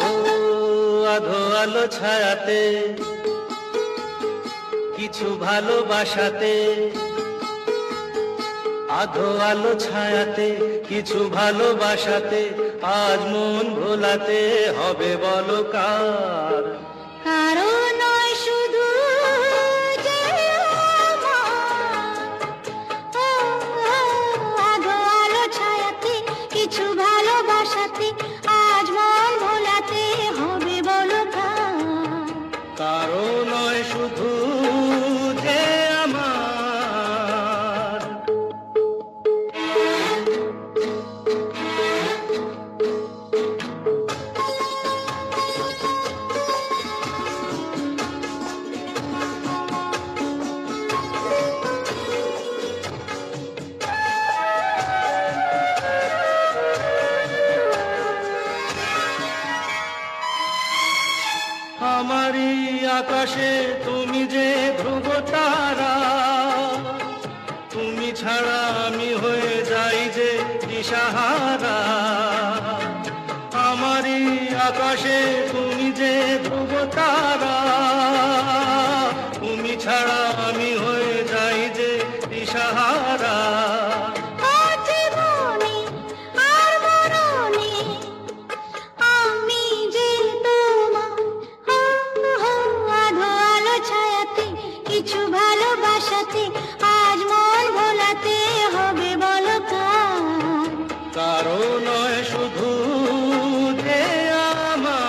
ও আধো আলো ছায়াতে কিছু ভালোবাসাতে, আধো আলো ছায়াতে কিছু ভালোবাসাতে, আজ মন ভোলাতে হবে বলো কার? কারো নয় শুধু যে আমার, আধো আলো ছায়াতে কিছু ভালোবাসাতে, আজ মন ভোলাতে হবে বলো কার? কারো নয় শুধু যে আমার। আমারই আকাশে তুমি যে ধ্রুব তারা, তুমি ছাড়া আমি হয়ে যাই যে দিশাহারা। আমারই আকাশে তুমি যে ধ্রুব তারা, তুমি ছাড়া আমি হয়ে যাই যে দিশাহারা। জীবনে আর মরণে আমি যে তোমার, আধো আলো ছায়াতে কিছু ভালোবাসাতে, আজ মন ভোলাতে হবে বলো কার? কারো নয় শুধু যে আমার।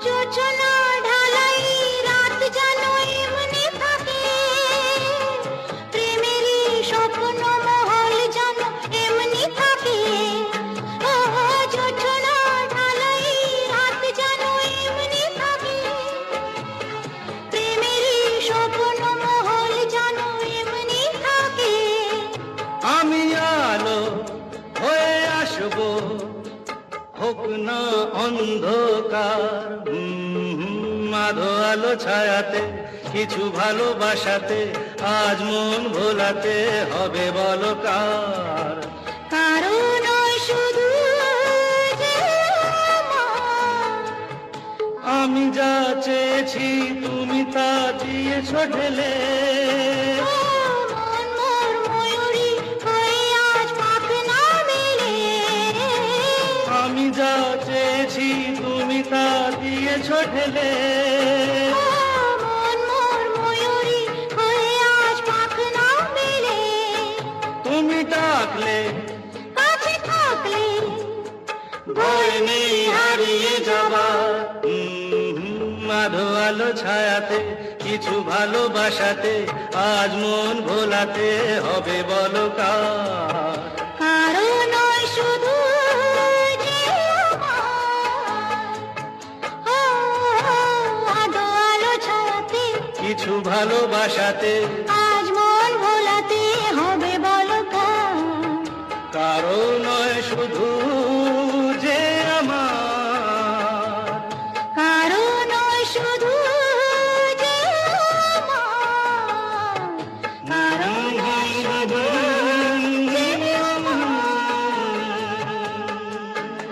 যোচনা ঢালাই রাত যেন এমনি থাকে, প্রেমেরই স্বপ্ন মহল যেন এমনি থাকে। যোচনা ঢালাই রাত যেন এমনি থাকে, প্রেমেরই স্বপ্ন মহল যেন এমনি থাকে। আমি আলো হয়ে আসবো, হোক না অন্ধকার। আধো আলো ছায়াতে কিছু ভালোবাসাতে, আজ মন ভোলাতে হবে বলো কার? কারো নয় শুধু যে আমার, আমি যা চেয়েছি তুমি তা দিয়েছ ঢেলে। মন মোর ময়ূরী হয়ে আজ পাখ না মেলে। আমি যা চেয়েছি তুমি তা দিয়েছ ঢেলে। মন মোর ময়ূরী হয়ে আজ পাখ না মেলে। তুমি ডাকলে কাছে থাকলে ভয় নেই হারিয়ে যাবার। আধো আলো ছায়াতে কিছু ভালোবাসাতে, আজ মন ভোলাতে হবে বলো কার? কারো নয় শুধু যে আমার, আধো আলো ছায়াতে কিছু ভালোবাসাতে,